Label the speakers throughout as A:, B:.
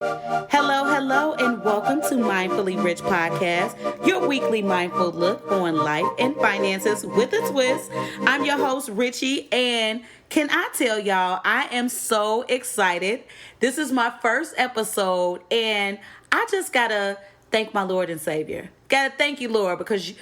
A: Hello, and welcome to Mindfully Rich Podcast, your weekly mindful look on life and finances with a twist. I'm your host, RichE, and can I tell y'all, I am so excited. This is my first episode, and I just gotta thank my Lord and Savior. Gotta thank you, Lord, because,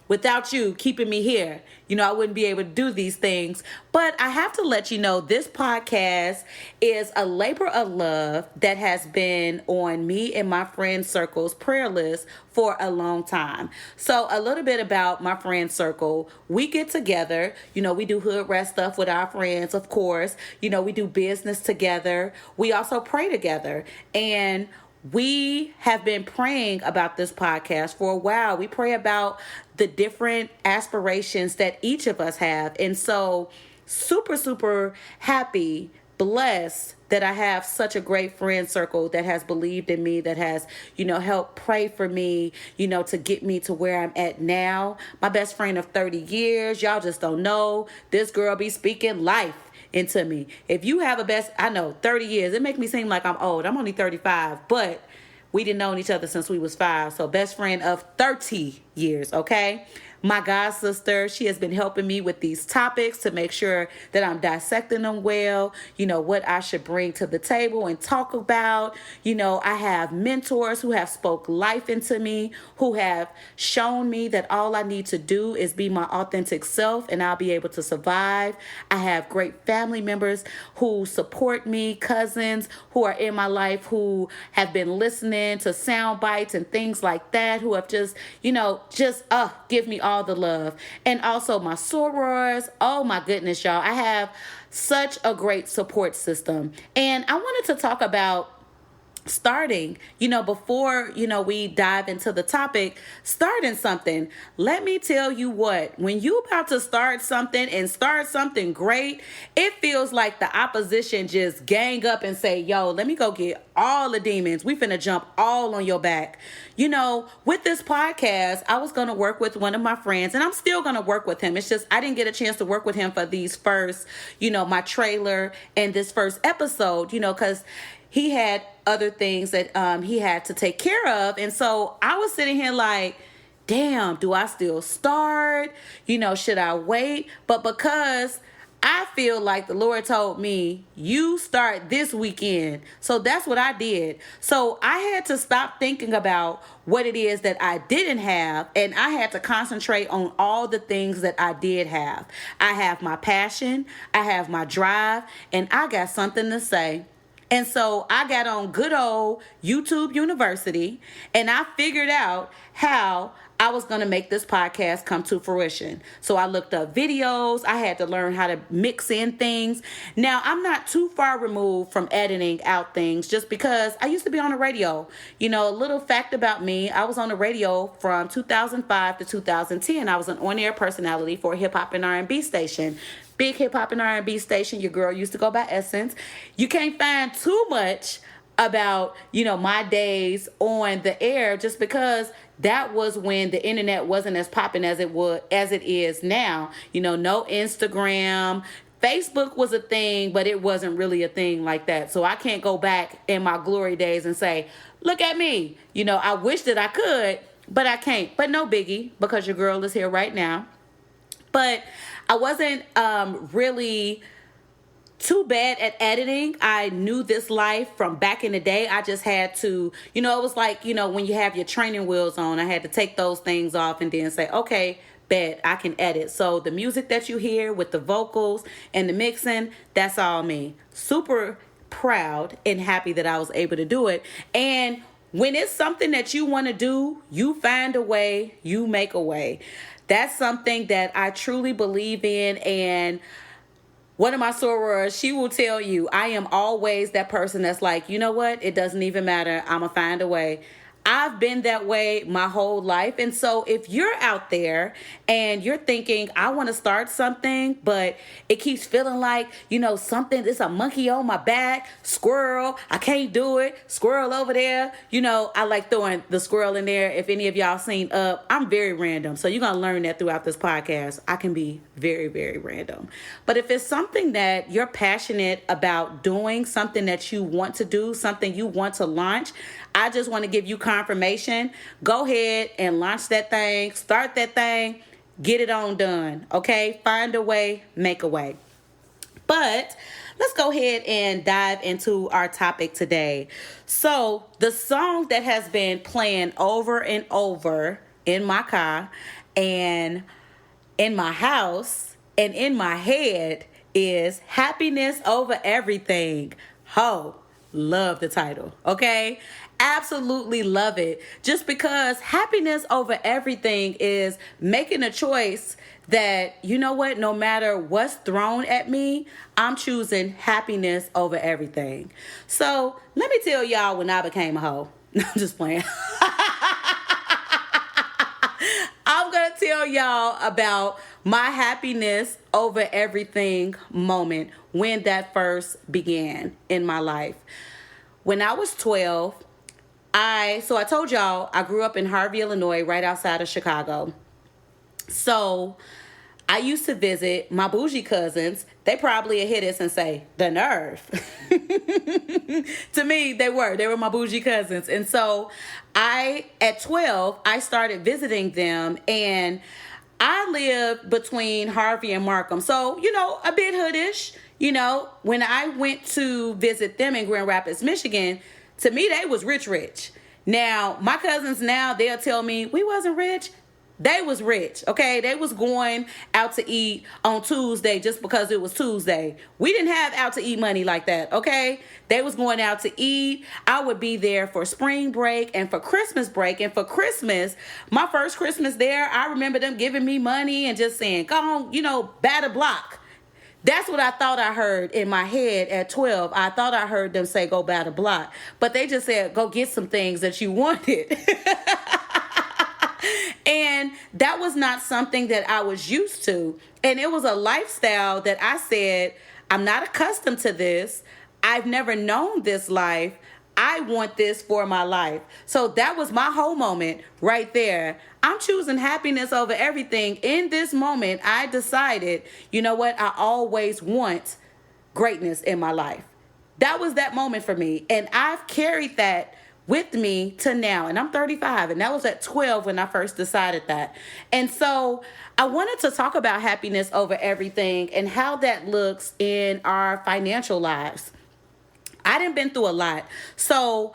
A: without you keeping me here, I wouldn't be able to do these things. But I have to let you know this podcast is a labor of love that has been on me and my friend circle's prayer list for a long time. So a little bit about my friend circle. We get together, we do hood rat stuff with our friends, of course. We do business together. We also pray together. And we have been praying about this podcast for a while. We pray about the different aspirations that each of us have. And so super, super happy, blessed that I have such a great friend circle that has believed in me, that has, helped pray for me, to get me to where I'm at now. My best friend of 30 years, y'all just don't know. This girl be speaking life into me. If you have I know 30 years, it makes me seem like I'm old. I'm only 35, but we didn't know each other since we was 5. So best friend of 30 years, okay? My god sister, she has been helping me with these topics to make sure that I'm dissecting them well, what I should bring to the table and talk about. I have mentors who have spoke life into me, who have shown me that all I need to do is be my authentic self and I'll be able to survive. I have great family members who support me, cousins who are in my life who have been listening to sound bites and things like that, who have just give me all the love. And also my sorors. Oh my goodness, y'all. I have such a great support system. And I wanted to talk about starting, before, we dive into the topic, starting something. Let me tell you what, when you about to start something and start something great, it feels like the opposition just gang up and say, yo, let me go get all the demons. We finna jump all on your back. With this podcast, I was going to work with one of my friends and I'm still going to work with him. It's just, I didn't get a chance to work with him for these first, my trailer and this first episode, because he had other things that he had to take care of. And so I was sitting here like, damn, do I still start? Should I wait? But because I feel like the Lord told me, you start this weekend. So that's what I did. So I had to stop thinking about what it is that I didn't have. And I had to concentrate on all the things that I did have. I have my passion. I have my drive. And I got something to say. And so I got on good old YouTube University and I figured out how I was going to make this podcast come to fruition. So I looked up videos. I had to learn how to mix in things. Now, I'm not too far removed from editing out things just because I used to be on the radio. A little fact about me, I was on the radio from 2005 to 2010. I was an on-air personality for a hip-hop and R&B station. Big hip-hop and R&B station. Your girl used to go by Essence. You can't find too much about, my days on the air just because that was when the internet wasn't as popping as it is now. No Instagram. Facebook was a thing, but it wasn't really a thing like that. So I can't go back in my glory days and say, look at me. I wish that I could, but I can't. But no biggie, because your girl is here right now. But I wasn't really too bad at editing. I knew this life from back in the day. I just had to, it was like, when you have your training wheels on, I had to take those things off and then say, okay, bet I can edit. So the music that you hear with the vocals and the mixing, that's all me. Super proud and happy that I was able to do it. And when it's something that you want to do, you find a way, you make a way. That's something that I truly believe in. And one of my sorors, she will tell you, I am always that person that's like, you know what? It doesn't even matter. I'm going to find a way. I've been that way my whole life. And so if you're out there and you're thinking, I want to start something, but it keeps feeling like, something, it's a monkey on my back, squirrel, I can't do it, squirrel over there. I like throwing the squirrel in there. If any of y'all seen Up, I'm very random. So you're going to learn that throughout this podcast. I can be very, very random. But if it's something that you're passionate about doing, something that you want to do, something you want to launch, I just want to give you confirmation. Go ahead and launch that thing, start that thing, get it on done. Okay? Find a way, make a way. But let's go ahead and dive into our topic today. So the song that has been playing over and over in my car and in my house and in my head is Happiness Over Everything. Ho, love the title, okay? Absolutely love it. Just because happiness over everything is making a choice that, you know what, no matter what's thrown at me, I'm choosing happiness over everything. So let me tell y'all when I became a hoe. No, I'm just playing. I'm going to tell y'all about my happiness over everything moment when that first began in my life. When I was 12, I told y'all I grew up in Harvey, Illinois, right outside of Chicago. So I used to visit my bougie cousins. They probably would hit us and say, the nerve. To me, they were my bougie cousins. And so at 12, I started visiting them, and I lived between Harvey and Markham. So, a bit hoodish. When I went to visit them in Grand Rapids, Michigan, to me, they was rich. Now, my cousins now, they'll tell me, we wasn't rich. They was rich, okay? They was going out to eat on Tuesday just because it was Tuesday. We didn't have out to eat money like that, okay? They was going out to eat. I would be there for spring break and for Christmas break. And for Christmas, my first Christmas there, I remember them giving me money and just saying, go on, bat a block. That's what I thought I heard in my head at 12. I thought I heard them say, go bat a block. But they just said, go get some things that you wanted. And that was not something that I was used to. And it was a lifestyle that I said, I'm not accustomed to this. I've never known this life. I want this for my life. So that was my whole moment right there. I'm choosing happiness over everything. In this moment, I decided, you know what? I always want greatness in my life. That was that moment for me. And I've carried that with me to now. And I'm 35. And that was at 12 when I first decided that. And so I wanted to talk about happiness over everything and how that looks in our financial lives. I done been through a lot. So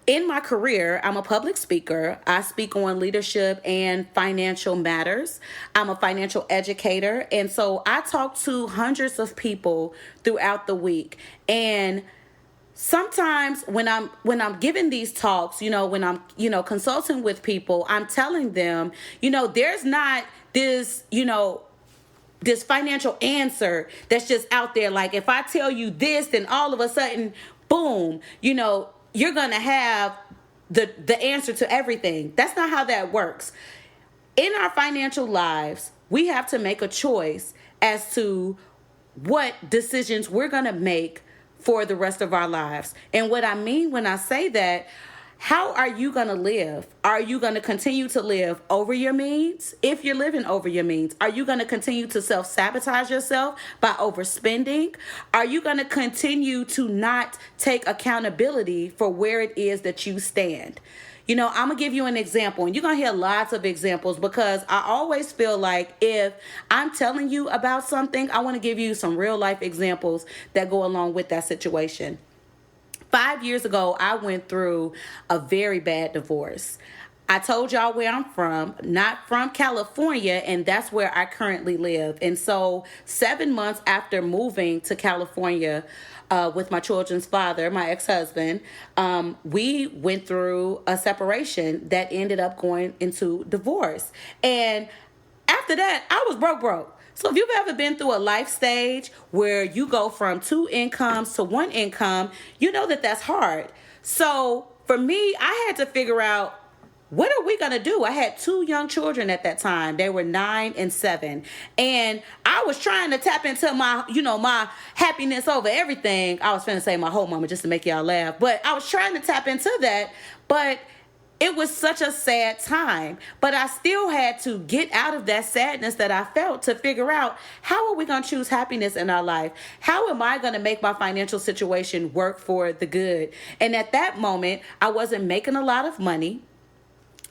A: in my career, I'm a public speaker. I speak on leadership and financial matters. I'm a financial educator. And so I talk to hundreds of people throughout the week. And sometimes when I'm giving these talks, when I'm, consulting with people, I'm telling them, there's not this, this financial answer that's just out there. Like if I tell you this, then all of a sudden, boom, you're going to have the answer to everything. That's not how that works. In our financial lives, we have to make a choice as to what decisions we're going to make for the rest of our lives. And what I mean when I say that, how are you going to live? Are you going to continue to live over your means? If you're living over your means, are you going to continue to self-sabotage yourself by overspending? Are you going to continue to not take accountability for where it is that you stand? I'm going to give you an example, and you're going to hear lots of examples because I always feel like if I'm telling you about something, I want to give you some real life examples that go along with that situation. 5 years ago, I went through a very bad divorce. I told y'all where I'm from, not from California, and that's where I currently live. And so 7 months after moving to California with my children's father, my ex-husband, we went through a separation that ended up going into divorce. And after that, I was broke. So if you've ever been through a life stage where you go from 2 incomes to 1 income, you know that that's hard. So for me, I had to figure out, what are we going to do? I had two young children at that time. They were 9 and 7. And I was trying to tap into my, my happiness over everything. I was finna say my whole mama just to make y'all laugh. But I was trying to tap into that. But it was such a sad time. But I still had to get out of that sadness that I felt to figure out, how are we going to choose happiness in our life? How am I going to make my financial situation work for the good? And at that moment, I wasn't making a lot of money.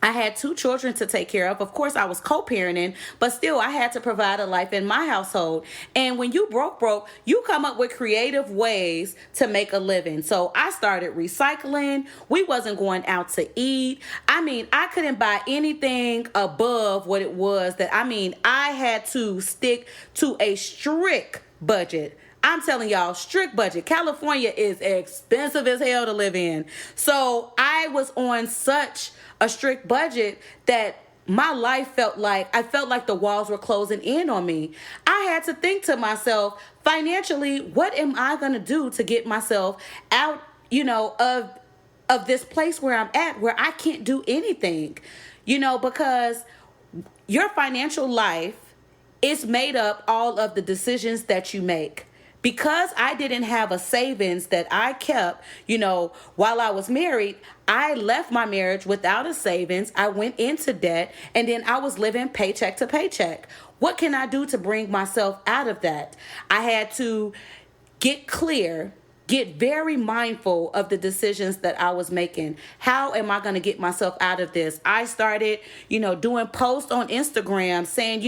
A: I had two children to take care of. Of course, I was co-parenting, but still I had to provide a life in my household. And when you broke, you come up with creative ways to make a living. So I started recycling. We wasn't going out to eat. I couldn't buy anything above what it was I had to stick to a strict budget. I'm telling y'all, strict budget. California is expensive as hell to live in. So I was on such a strict budget that my life felt like the walls were closing in on me. I had to think to myself, financially, what am I going to do to get myself out, of this place where I'm at, where I can't do anything, because your financial life is made up all of the decisions that you make. Because I didn't have a savings that I kept, while I was married, I left my marriage without a savings. I went into debt, and then I was living paycheck to paycheck. What can I do to bring myself out of that? I had to get clear, get very mindful of the decisions that I was making. How am I going to get myself out of this? I started, doing posts on Instagram saying,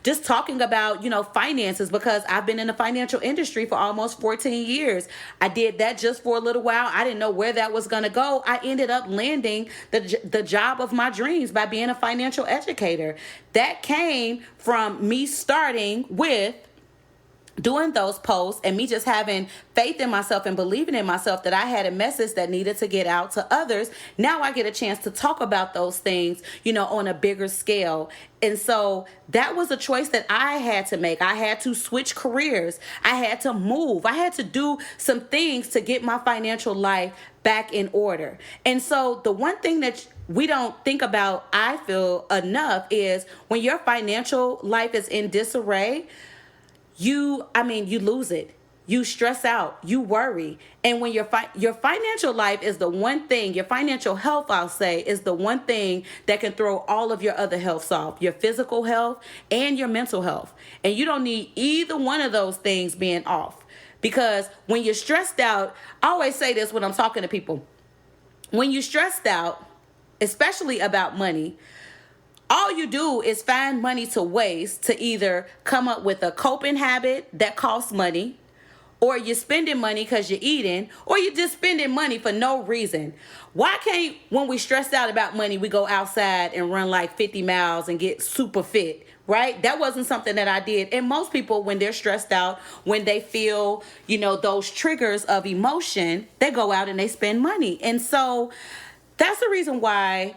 A: just talking about, finances, because I've been in the financial industry for almost 14 years. I did that just for a little while. I didn't know where that was going to go. I ended up landing the job of my dreams by being a financial educator. That came from me starting with doing those posts and me just having faith in myself and believing in myself that I had a message that needed to get out to others. Now I get a chance to talk about those things, on a bigger scale. And so that was a choice that I had to make. I had to switch careers. I had to move. I had to do some things to get my financial life back in order. And so the one thing that we don't think about, I feel, enough is when your financial life is in disarray, you lose it. You stress out, you worry. And when your financial life is the one thing, your financial health, I'll say, is the one thing that can throw all of your other health off, your physical health and your mental health. And you don't need either one of those things being off. Because when you're stressed out, I always say this when I'm talking to people. When you're stressed out, especially about money, all you do is find money to waste to either come up with a coping habit that costs money, or you're spending money because you're eating, or you're just spending money for no reason. Why can't, when we stressed out about money, we go outside and run like 50 miles and get super fit, right? That wasn't something that I did. And most people, when they're stressed out, when they feel, those triggers of emotion, they go out and they spend money. And so that's the reason why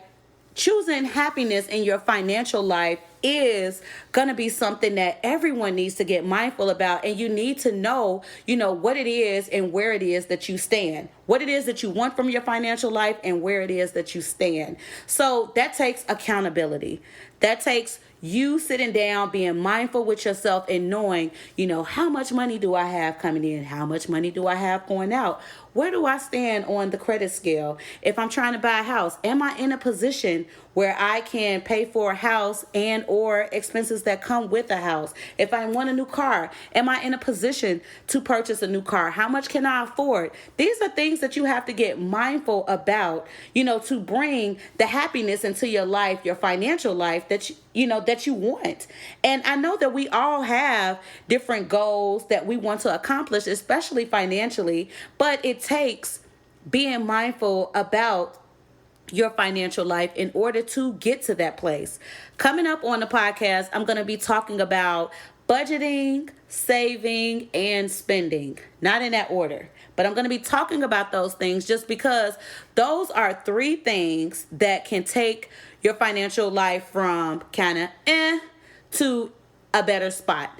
A: choosing happiness in your financial life is going to be something that everyone needs to get mindful about. And you need to know, what it is and where it is that you stand, what it is that you want from your financial life and where it is that you stand. So that takes accountability. That takes you sitting down, being mindful with yourself and knowing, how much money do I have coming in? How much money do I have going out? Where do I stand on the credit scale? If I'm trying to buy a house, am I in a position where I can pay for a house and or expenses that come with a house? If I want a new car, am I in a position to purchase a new car? How much can I afford? These are things that you have to get mindful about, to bring the happiness into your life, your financial life that you want. And I know that we all have different goals that we want to accomplish, especially financially, but it takes being mindful about your financial life in order to get to that place. Coming up on the podcast, I'm going to be talking about budgeting, saving, and spending. Not in that order, but I'm going to be talking about those things just because those are three things that can take your financial life from kind of to a better spot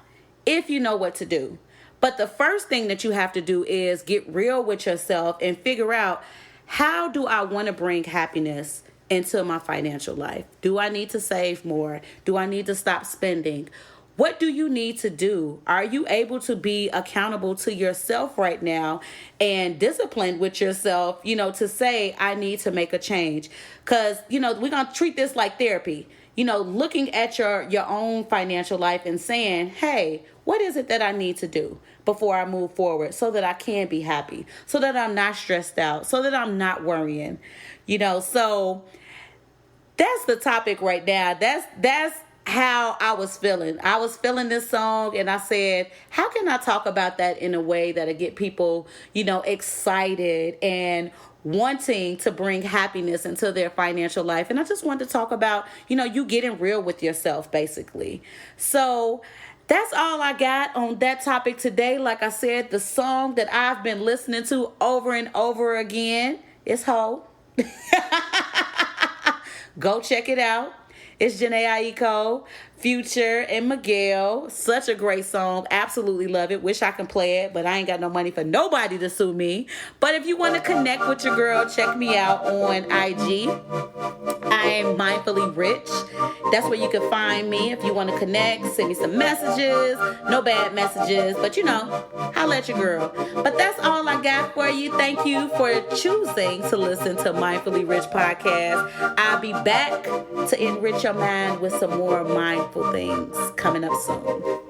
A: if you know what to do. But the first thing that you have to do is get real with yourself and figure out, how do I want to bring happiness into my financial life? Do I need to save more? Do I need to stop spending? What do you need to do? Are you able to be accountable to yourself right now and disciplined with yourself, to say, I need to make a change? Because, we're going to treat this like therapy. Looking at your own financial life and saying, hey, what is it that I need to do before I move forward so that I can be happy, so that I'm not stressed out, so that I'm not worrying, so that's the topic right now. That's how I was feeling. I was feeling this song and I said, how can I talk about that in a way that'll get people, excited and wanting to bring happiness into their financial life? And I just wanted to talk about, you getting real with yourself, basically. So that's all I got on that topic today. Like I said, the song that I've been listening to over and over again is H.O.E. Go check it out. It's Jhené Aiko, Future, and Miguel. Such a great song. Absolutely love it. Wish I can play it, but I ain't got no money for nobody to sue me. But if you want to connect with your girl, check me out on IG. I am Mindfully Rich. That's where you can find me. If you want to connect, send me some messages. No bad messages, but holla at your girl. But that's all I got for you. Thank you for choosing to listen to Mindfully Rich podcast. I'll be back to enrich your mind with some more mindful things coming up soon.